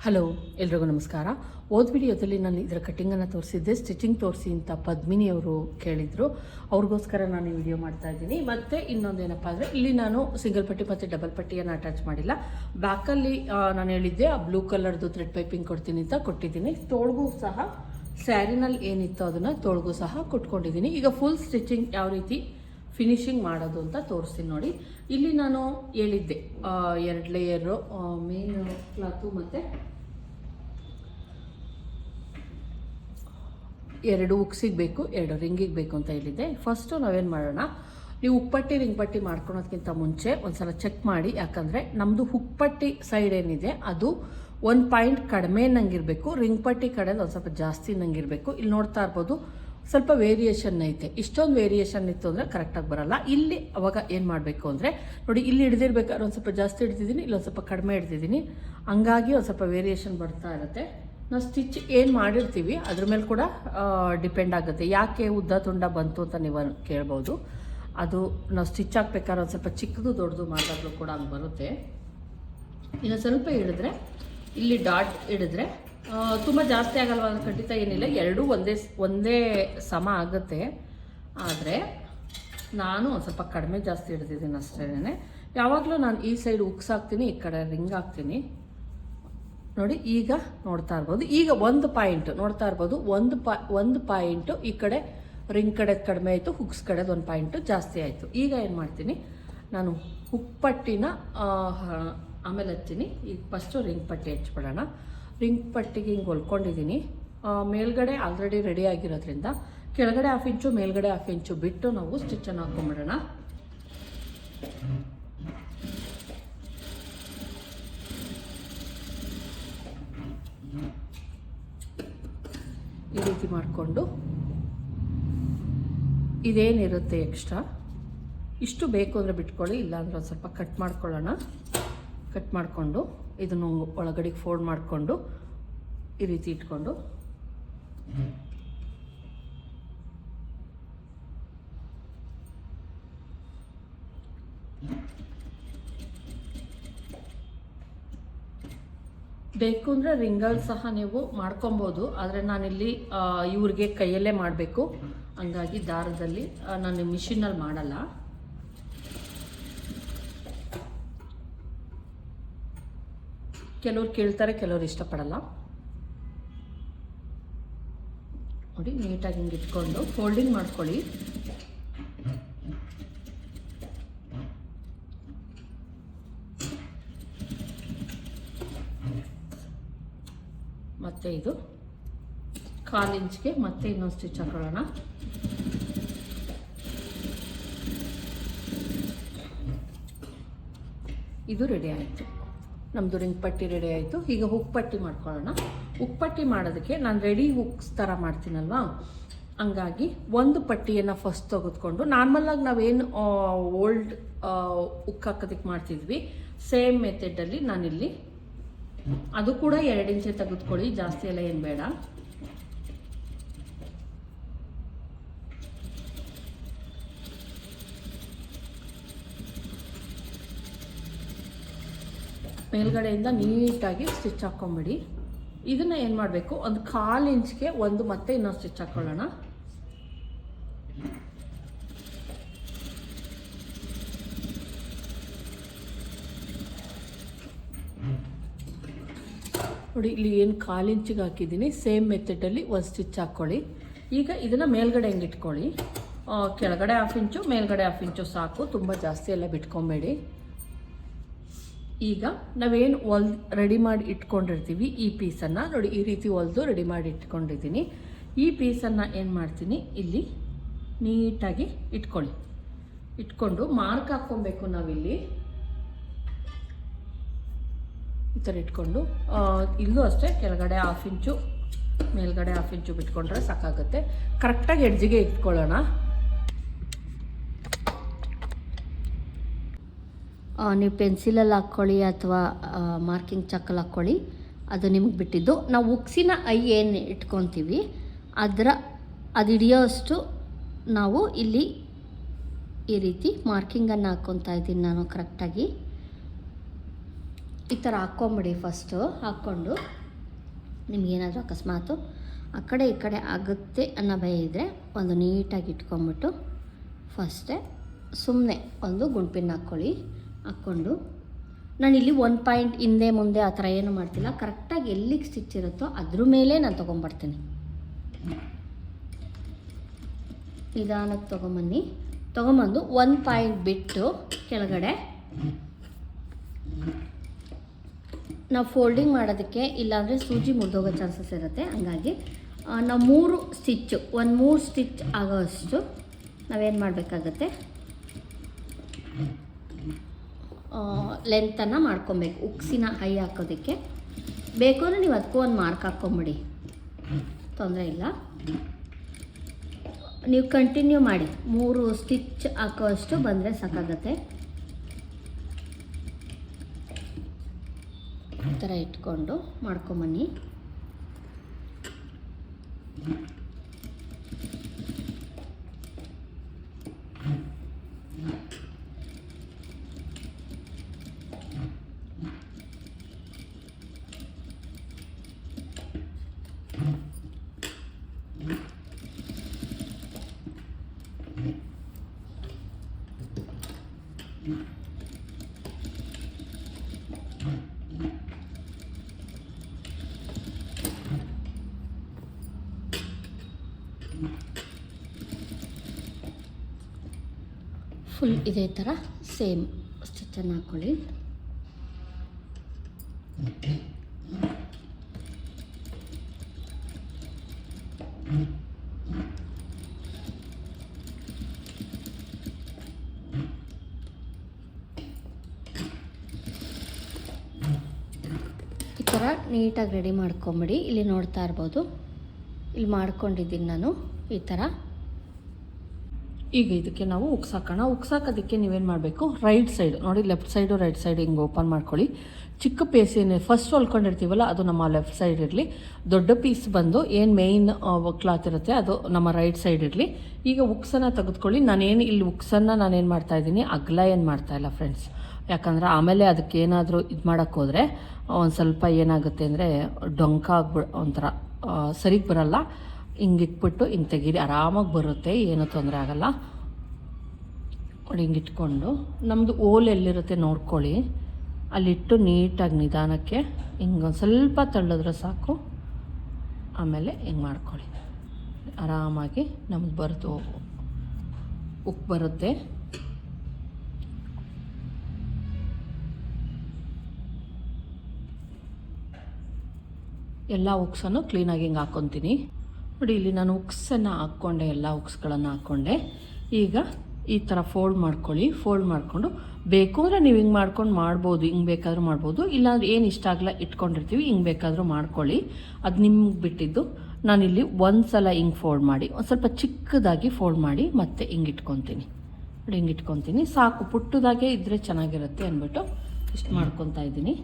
Hello, ಎಲ್ರಿಗೂ ನಮಸ್ಕಾರ. ಹೋದ ವಿಡಿಯೋದಲ್ಲಿ ನಾನು ಇದರ ಕಟ್ಟಿಂಗನ್ನು ತೋರಿಸಿದ್ದೆ, ಸ್ಟಿಚಿಂಗ್ ತೋರಿಸಿ ಅಂತ ಪದ್ಮಿನಿಯವರು ಕೇಳಿದರು. ಅವ್ರಿಗೋಸ್ಕರ ನಾನು ಈ ವಿಡಿಯೋ ಮಾಡ್ತಾ ಇದ್ದೀನಿ. ಮತ್ತು ಇನ್ನೊಂದೇನಪ್ಪ ಅಂದರೆ, ಇಲ್ಲಿ ನಾನು ಸಿಂಗಲ್ ಪಟ್ಟಿ ಮತ್ತು ಡಬಲ್ ಪಟ್ಟಿಯನ್ನು ಅಟ್ಯಾಚ್ ಮಾಡಿಲ್ಲ. ಬ್ಯಾಕಲ್ಲಿ ನಾನು ಹೇಳಿದ್ದೆ ಆ ಬ್ಲೂ ಕಲರ್ದು ಥ್ರೆಡ್ ಪೈಪಿಂಗ್ ಕೊಡ್ತೀನಿ ಅಂತ ಕೊಟ್ಟಿದ್ದೀನಿ. ತೋಳ್ಗೂ ಸಹ ಸ್ಯಾರಿನಲ್ಲಿ ಏನಿತ್ತು ಅದನ್ನು ತೋಳ್ಗೂ ಸಹ ಕೊಟ್ಕೊಂಡಿದ್ದೀನಿ. ಈಗ ಫುಲ್ ಸ್ಟಿಚಿಂಗ್ ಯಾವ ರೀತಿ ಫಿನಿಶಿಂಗ್ ಮಾಡೋದು ಅಂತ ತೋರಿಸ್ತೀನಿ ನೋಡಿ. ಇಲ್ಲಿ ನಾನು ಹೇಳಿದ್ದೆ 2 ಲೇಯರು ಮೇನ್ ಕ್ಲಾತು ಮತ್ತು 2 ಉಕ್ಸಿಗೆ ಬೇಕು, 2 ರಿಂಗಿಗೆ ಬೇಕು ಅಂತ ಹೇಳಿದ್ದೆ. ಫಸ್ಟು ನಾವೇನು ಮಾಡೋಣ, ನೀವು ಉಕ್ಪಟ್ಟಿ ರಿಂಗ್ ಪಟ್ಟಿ ಮಾಡ್ಕೊಳೋದಕ್ಕಿಂತ ಮುಂಚೆ ಒಂದ್ಸಲ ಚೆಕ್ ಮಾಡಿ. ಯಾಕಂದರೆ ನಮ್ಮದು ಹುಕ್ಪಟ್ಟಿ ಸೈಡ್ ಏನಿದೆ ಅದು 1 ಪಾಯಿಂಟ್ ಕಡಿಮೆ ನಂಗಿರಬೇಕು, ರಿಂಗ್ ಪಟ್ಟಿ ಕಡೆದು ಒಂದು ಸ್ವಲ್ಪ ಜಾಸ್ತಿ ನಂಗಿರಬೇಕು. ಇಲ್ಲಿ ನೋಡ್ತಾ ಇರ್ಬೋದು ಸ್ವಲ್ಪ ವೇರಿಯೇಷನ್ ಐತೆ. ಇಷ್ಟೊಂದು ವೇರಿಯೇಷನ್ ಇತ್ತು ಅಂದರೆ ಕರೆಕ್ಟಾಗಿ ಬರೋಲ್ಲ. ಇಲ್ಲಿ ಅವಾಗ ಏನು ಮಾಡಬೇಕು ಅಂದರೆ ನೋಡಿ, ಇಲ್ಲಿ ಹಿಡ್ದಿರ್ಬೇಕಾದ್ರೆ ಒಂದು ಸ್ವಲ್ಪ ಜಾಸ್ತಿ ಹಿಡ್ದಿದ್ದೀನಿ, ಇಲ್ಲೊಂದು ಸ್ವಲ್ಪ ಕಡಿಮೆ ಹಿಡ್ದಿದ್ದೀನಿ. ಹಂಗಾಗಿ ಒಂದು ಸ್ವಲ್ಪ ವೇರಿಯೇಷನ್ ಬರ್ತಾ ಇರುತ್ತೆ. ನಾವು ಸ್ಟಿಚ್ ಏನು ಮಾಡಿರ್ತೀವಿ ಅದ್ರ ಮೇಲೆ ಕೂಡ ಡಿಪೆಂಡ್ ಆಗುತ್ತೆ. ಯಾಕೆ ಉದ್ದ ತುಂಡ ಬಂತು ಅಂತ ನೀವು ಕೇಳ್ಬೋದು. ಅದು ನಾವು ಸ್ಟಿಚ್ ಹಾಕ್ಬೇಕಾದ್ರೆ ಒಂದು ಸ್ವಲ್ಪ ಚಿಕ್ಕದು ದೊಡ್ಡದು ಮಾತಾಡಲು ಕೂಡ ಹಂಗೆ ಬರುತ್ತೆ. ಇನ್ನು ಸ್ವಲ್ಪ ಹಿಡಿದ್ರೆ, ಇಲ್ಲಿ ಡಾಟ್ ಹಿಡಿದ್ರೆ ತುಂಬ ಜಾಸ್ತಿ ಆಗಲ್ವ? ಖಂಡಿತ ಏನಿಲ್ಲ, ಎರಡೂ ಒಂದೇ ಸಮ ಆಗುತ್ತೆ. ಆದರೆ ನಾನು ಒಂದು ಸ್ವಲ್ಪ ಕಡಿಮೆ ಜಾಸ್ತಿ ಹಿಡ್ದಿದ್ದೀನಿ ಅಷ್ಟೇ. ಯಾವಾಗಲೂ ನಾನು ಈ ಸೈಡ್ ಉಕ್ಸ್ ಹಾಕ್ತೀನಿ, ಈ ಕಡೆ ರಿಂಗ್ ಹಾಕ್ತೀನಿ ನೋಡಿ. ಈಗ ನೋಡ್ತಾ ಇರ್ಬೋದು, ಈಗ 1 ಪಾಯಿಂಟ್ ನೋಡ್ತಾ ಇರ್ಬೋದು, ಒಂದು ಪಾಯಿಂಟು ಈ ಕಡೆ ರಿಂಗ್ ಕಡೆದು ಕಡಿಮೆ ಆಯಿತು, ಹುಕ್ಸ್ ಕಡೆದು 1 ಪಾಯಿಂಟು ಜಾಸ್ತಿ ಆಯಿತು. ಈಗ ಏನು ಮಾಡ್ತೀನಿ, ನಾನು ಹುಕ್ ಪಟ್ಟಿನ ಆಮೇಲೆ ಹಚ್ತೀನಿ. ಈಗ ಫಸ್ಟು ರಿಂಗ್ ಪಟ್ಟಿ ಹಚ್ಬಿಡೋಣ. ರಿಂಗ್ ಪಟ್ಟಿಗೆ ಹಿಂಗೆ ಹೊಲ್ಕೊಂಡಿದ್ದೀನಿ. ಮೇಲ್ಗಡೆ ಆಲ್ರೆಡಿ ರೆಡಿ ಆಗಿರೋದ್ರಿಂದ ಕೆಳಗಡೆ 1/2 ಇಂಚು ಮೇಲ್ಗಡೆ 1/2 ಇಂಚು ಬಿಟ್ಟು ನಾವು ಸ್ಟಿಚ್ಚನ್ನು ಹಾಕ್ಕೊಂಬಿಡೋಣ. ಈ ರೀತಿ ಮಾಡಿಕೊಂಡು ಇದೇನಿರುತ್ತೆ ಎಕ್ಸ್ಟ್ರಾ ಇಷ್ಟು ಬೇಕು ಅಂದರೆ ಬಿಟ್ಕೊಳ್ಳಿ, ಇಲ್ಲಾಂದ್ರೆ ಒಂದು ಸ್ವಲ್ಪ ಕಟ್ ಮಾಡ್ಕೊಳ್ಳೋಣ. ಕಟ್ ಮಾಡಿಕೊಂಡು ಇದನ್ನು ಒಳಗಡೆಗೆ ಫೋಲ್ಡ್ ಮಾಡಿಕೊಂಡು ಈ ರೀತಿ ಇಟ್ಕೊಂಡು ಬೇಕು ಅಂದರೆ ರಿಂಗಲ್ಲಿ ಸಹ ನೀವು ಮಾಡ್ಕೊಬೋದು. ಆದರೆ ನಾನಿಲ್ಲಿ ಇವ್ರಿಗೆ ಕೈಯಲ್ಲೇ ಮಾಡಬೇಕು, ಹಂಗಾಗಿ ದಾರದಲ್ಲಿ ನಾನು ಮಿಷಿನಲ್ಲಿ ಮಾಡಲ್ಲ. ಕೆಲವ್ರು ಕೇಳ್ತಾರೆ, ಕೆಲವ್ರು ಇಷ್ಟಪಡಲ್ಲ. ನೋಡಿ, ನೀಟಾಗಿ ಹಿಂಗೆ ಇಟ್ಕೊಂಡು ಫೋಲ್ಡಿಂಗ್ ಮಾಡ್ಕೊಳ್ಳಿ. ಮತ್ತೆ ಇದು 1/4 ಇಂಚ್ಗೆ ಮತ್ತೆ ಇನ್ನೊಂದು ಸ್ಟಿಚ್ ಹಾಕೊಳ್ಳೋಣ. ಇದು ರೆಡಿ ಆಯಿತು, ನಮ್ಮದು ರಿಂಗ್ ಪಟ್ಟಿ ರೆಡಿ ಆಯಿತು. ಈಗ ಹುಕ್ ಪಟ್ಟಿ ಮಾಡ್ಕೊಳ್ಳೋಣ. ಹುಕ್ ಪಟ್ಟಿ ಮಾಡೋದಕ್ಕೆ ನಾನು ರೆಡಿ ಹುಕ್ಸ್ ಥರ ಮಾಡ್ತೀನಲ್ವಾ, ಹಂಗಾಗಿ ಒಂದು ಪಟ್ಟಿಯನ್ನು ಫಸ್ಟ್ ತೆಗೆದುಕೊಂಡು ನಾರ್ಮಲಾಗಿ ನಾವೇನು ಓಲ್ಡ್ ಹುಕ್ ಹಾಕೋದಕ್ಕೆ ಮಾಡ್ತಿದ್ವಿ ಸೇಮ್ ಮೆಥಡಲ್ಲಿ ನಾನಿಲ್ಲಿ ಅದು ಕೂಡ 2 ಇಂಚೆ ತೆಗೆದುಕೊಳ್ಳಿ, ಜಾಸ್ತಿ ಎಲ್ಲ ಏನು ಬೇಡ. ಮೇಲ್ಗಡೆಯಿಂದ ನೀಟಾಗಿ ಸ್ಟಿಚ್ ಹಾಕ್ಕೊಂಬಿಡಿ. ಇದನ್ನು ಏನು ಮಾಡಬೇಕು, ಒಂದು 1/4 ಇಂಚ್ಗೆ ಒಂದು ಮತ್ತೆ ಇನ್ನೊಂದು ಸ್ಟಿಚ್ ಹಾಕ್ಕೊಳ್ಳೋಣ. ನೋಡಿ, ಇಲ್ಲಿ ಏನು 1/4 ಇಂಚಿಗೆ ಹಾಕಿದ್ದೀನಿ, ಸೇಮ್ ಮೆಥಡಲ್ಲಿ ಒಂದು ಸ್ಟಿಚ್ ಹಾಕ್ಕೊಳ್ಳಿ. ಈಗ ಇದನ್ನು ಮೇಲ್ಗಡೆ ಹೆಂಗೆ ಇಟ್ಕೊಳ್ಳಿ, ಕೆಳಗಡೆ 1/2 ಇಂಚು ಮೇಲ್ಗಡೆ 1/2 ಇಂಚು ಸಾಕು, ತುಂಬ ಜಾಸ್ತಿ ಎಲ್ಲ ಬಿಟ್ಕೊಬೇಡಿ. ಈಗ ನಾವೇನು ರೆಡಿ ಮಾಡಿ ಇಟ್ಕೊಂಡಿರ್ತೀವಿ ಈ ಪೀಸನ್ನು ನೋಡಿ, ಈ ರೀತಿ ಹೊಲಿದು ರೆಡಿ ಮಾಡಿ ಇಟ್ಕೊಂಡಿದ್ದೀನಿ. ಈ ಪೀಸನ್ನು ಏನು ಮಾಡ್ತೀನಿ, ಇಲ್ಲಿ ನೀಟಾಗಿ ಇಟ್ಕೊಂಡು ಮಾರ್ಕ್ ಹಾಕ್ಕೊಬೇಕು. ನಾವಿಲ್ಲಿ ಈ ಥರ ಇಟ್ಕೊಂಡು ಇಲ್ಲೂ ಅಷ್ಟೇ ಕೆಳಗಡೆ 1/2 ಇಂಚು ಮೇಲ್ಗಡೆ 1/2 ಇಂಚು ಬಿಟ್ಕೊಂಡ್ರೆ ಸಾಕಾಗುತ್ತೆ. ಕರೆಕ್ಟಾಗಿ ಎಡ್ಜಿಗೆ ಇಟ್ಕೊಳ್ಳೋಣ. ನೀವು ಪೆನ್ಸಿಲಲ್ಲಿ ಹಾಕ್ಕೊಳ್ಳಿ ಅಥವಾ ಮಾರ್ಕಿಂಗ್ ಚಾಕಲ್ಲಿ ಹಾಕ್ಕೊಳ್ಳಿ, ಅದು ನಿಮಗೆ ಬಿಟ್ಟಿದ್ದು. ನಾವು ಉಕ್ಸಿನ ಏನು ಇಟ್ಕೊತೀವಿ ಅದು ಹಿಡಿಯೋ ಅಷ್ಟು ನಾವು ಇಲ್ಲಿ ಈ ರೀತಿ ಮಾರ್ಕಿಂಗನ್ನು ಹಾಕ್ಕೊತಾ ಇದ್ದೀನಿ ನಾನು ಕರೆಕ್ಟಾಗಿ. ಈ ಥರ ಹಾಕ್ಕೊಂಬಿಡಿ. ಫಸ್ಟು ಹಾಕ್ಕೊಂಡು ನಿಮಗೇನಾದರೂ ಅಕಸ್ಮಾತು ಆ ಕಡೆ ಈ ಕಡೆ ಆಗುತ್ತೆ ಅನ್ನೋ ಭಯ ಇದ್ದರೆ ಒಂದು ನೀಟಾಗಿ ಇಟ್ಕೊಂಬಿಟ್ಟು ಫಸ್ಟೇ ಸುಮ್ಮನೆ ಒಂದು ಗುಂಡ್ಪಿನ್ ಹಾಕ್ಕೊಂಡು ನಾನಿಲ್ಲಿ 1 ಪಾಯಿಂಟ್ ಹಿಂದೆ ಮುಂದೆ ಆ ಥರ ಏನೂ ಮಾಡ್ತಿಲ್ಲ. ಕರೆಕ್ಟಾಗಿ ಎಲ್ಲಿಗೆ ಸ್ಟಿಚ್ ಇರುತ್ತೋ ಅದ್ರ ಮೇಲೆ ನಾನು ತೊಗೊಂಬರ್ತೀನಿ. ನಿಧಾನಕ್ಕೆ ತೊಗೊಂಬಂದು 1 ಪಾಯಿಂಟ್ ಬಿಟ್ಟು ಕೆಳಗಡೆ ನಾವು ಫೋಲ್ಡಿಂಗ್ ಮಾಡೋದಕ್ಕೆ ಇಲ್ಲಾಂದರೆ ಸೂಜಿ ಮುರಿದೋಗೋ ಚಾನ್ಸಸ್ ಇರುತ್ತೆ. ಹಂಗಾಗಿ ನಾವು 3 ಸ್ಟಿಚ್ ಆಗೋಷ್ಟು ನಾವೇನು ಮಾಡಬೇಕಾಗತ್ತೆ, ಲೆಂತನ್ನು ಮಾಡ್ಕೊಬೇಕು. ಉಕ್ಸಿನ ಹೈ ಹಾಕೋದಕ್ಕೆ ಬೇಕು ಅಂದರೆ ನೀವು ಅದಕ್ಕೂ ಒಂದು ಮಾರ್ಕ್ ಹಾಕ್ಕೊಂಬಿಡಿ, ತೊಂದರೆ ಇಲ್ಲ. ನೀವು ಕಂಟಿನ್ಯೂ ಮಾಡಿ, 3 ಸ್ಟಿಚ್ ಹಾಕೋಷ್ಟು ಬಂದರೆ ಸಾಕಾಗತ್ತೆ. ಈ ಥರ ಇಟ್ಕೊಂಡು ಮಾಡ್ಕೊಂಬನ್ನಿ. ಫುಲ್ ಇದೇ ಥರ ಸೇಮ್ ಸ್ಟಿಚ್ಚನ್ನು ಹಾಕ್ಕೊಳ್ಳಿ. ಈ ಥರ ನೀಟಾಗಿ ರೆಡಿ ಮಾಡ್ಕೊಂಬಿಡಿ. ಇಲ್ಲಿ ನೋಡ್ತಾ ಇರ್ಬೋದು, ಇಲ್ಲಿ ಮಾಡ್ಕೊಂಡಿದ್ದೀನಿ ನಾನು ಈ ಥರ. ಈಗ ಇದಕ್ಕೆ ನಾವು ಉಕ್ಸಾಕೋಣ. ಉಕ್ಸಾಕೋದಕ್ಕೆ ನೀವೇನು ಮಾಡಬೇಕು, ರೈಟ್ ಸೈಡ್ ನೋಡಿ, ಲೆಫ್ಟ್ ಸೈಡು ರೈಟ್ ಸೈಡ್ ಹಿಂಗೆ ಓಪನ್ ಮಾಡ್ಕೊಳ್ಳಿ. ಚಿಕ್ಕ ಪೀಸ್ ಏನು ಫಸ್ಟ್ ಹೊಲ್ಕೊಂಡಿರ್ತೀವಲ್ಲ ಅದು ನಮ್ಮ ಲೆಫ್ಟ್ ಸೈಡ್ ಇರಲಿ. ದೊಡ್ಡ ಪೀಸ್ ಬಂದು ಏನು ಮೇಯ್ನ್ ಕ್ಲಾತ್ ಇರುತ್ತೆ ಅದು ನಮ್ಮ ರೈಟ್ ಸೈಡ್ ಇರಲಿ. ಈಗ ಉಕ್ಸನ್ನು ತೆಗೆದುಕೊಳ್ಳಿ. ನಾನೇನು ಮಾಡ್ತಾಯಿದ್ದೀನಿ, ಅಗಲ ಏನು ಮಾಡ್ತಾಯಿಲ್ಲ ಫ್ರೆಂಡ್ಸ್. ಯಾಕಂದರೆ ಆಮೇಲೆ ಅದಕ್ಕೆ ಏನಾದರೂ ಇದು ಮಾಡೋಕ್ಕೋದ್ರೆ ಒಂದು ಸ್ವಲ್ಪ ಏನಾಗುತ್ತೆ ಅಂದರೆ ಡೊಂಕ ಒಂಥರ ಸರಿಗೆ ಬರಲ್ಲ. ಹಿಂಗೆ ಇಟ್ಬಿಟ್ಟು ಹಿಂಗೆ ತೆಗೀರಿ, ಆರಾಮಾಗಿ ಬರುತ್ತೆ, ಏನೂ ತೊಂದರೆ ಆಗೋಲ್ಲ. ನೋಡಿ ಹಿಂಗೆ ಇಟ್ಕೊಂಡು ನಮ್ಮದು ಓಲ್ ಎಲ್ಲಿರುತ್ತೆ ನೋಡ್ಕೊಳ್ಳಿ, ಅಲ್ಲಿಟ್ಟು ನೀಟಾಗಿ ನಿಧಾನಕ್ಕೆ ಹಿಂಗೊಂದು ಸ್ವಲ್ಪ ತಳ್ಳಿದ್ರೆ ಸಾಕು. ಆಮೇಲೆ ಹಿಂಗೆ ಮಾಡ್ಕೊಳ್ಳಿ, ಆರಾಮಾಗಿ ನಮ್ದು ಬರುತ್ತೆ, ಉಕ್ ಬರುತ್ತೆ. ಎಲ್ಲ ಉಕ್ಸನ್ನು ಕ್ಲೀನಾಗಿ ಹಿಂಗೆ ಹಾಕ್ಕೊತೀನಿ. ನೋಡಿ ಇಲ್ಲಿ ನಾನು ಉಕ್ಸನ್ನು ಹಾಕ್ಕೊಂಡೆ, ಎಲ್ಲ ಉಕ್ಸ್ಗಳನ್ನು ಹಾಕ್ಕೊಂಡೆ. ಈಗ ಈ ಥರ ಫೋಲ್ಡ್ ಮಾಡ್ಕೊಳ್ಳಿ. ಫೋಲ್ಡ್ ಮಾಡಿಕೊಂಡು ಬೇಕು ಅಂದರೆ ನೀವು ಹಿಂಗೆ ಮಾಡ್ಕೊಂಡು ಮಾಡ್ಬೋದು, ಹಿಂಗೆ ಬೇಕಾದರೂ ಮಾಡ್ಬೋದು. ಇಲ್ಲಾಂದ್ರೆ ಏನು ಇಷ್ಟ ಆಗಲ್ಲ ಇಟ್ಕೊಂಡಿರ್ತೀವಿ, ಹಿಂಗೆ ಬೇಕಾದರೂ ಮಾಡ್ಕೊಳ್ಳಿ, ಅದು ನಿಮ್ಗೆ ಬಿಟ್ಟಿದ್ದು. ನಾನಿಲ್ಲಿ ಒಂದು ಸಲ ಹಿಂಗೆ ಫೋಲ್ಡ್ ಮಾಡಿ, ಒಂದು ಸ್ವಲ್ಪ ಚಿಕ್ಕದಾಗಿ ಫೋಲ್ಡ್ ಮಾಡಿ ಮತ್ತೆ ಹಿಂಗೆ ಇಟ್ಕೊತೀನಿ. ನೋಡಿ ಹಿಂಗೆ ಇಟ್ಕೊತೀನಿ ಸಾಕು. ಪುಟ್ಟದಾಗೆ ಇದ್ದರೆ ಚೆನ್ನಾಗಿರುತ್ತೆ ಅಂದ್ಬಿಟ್ಟು ಇಷ್ಟು ಮಾಡ್ಕೊತಾ ಇದ್ದೀನಿ.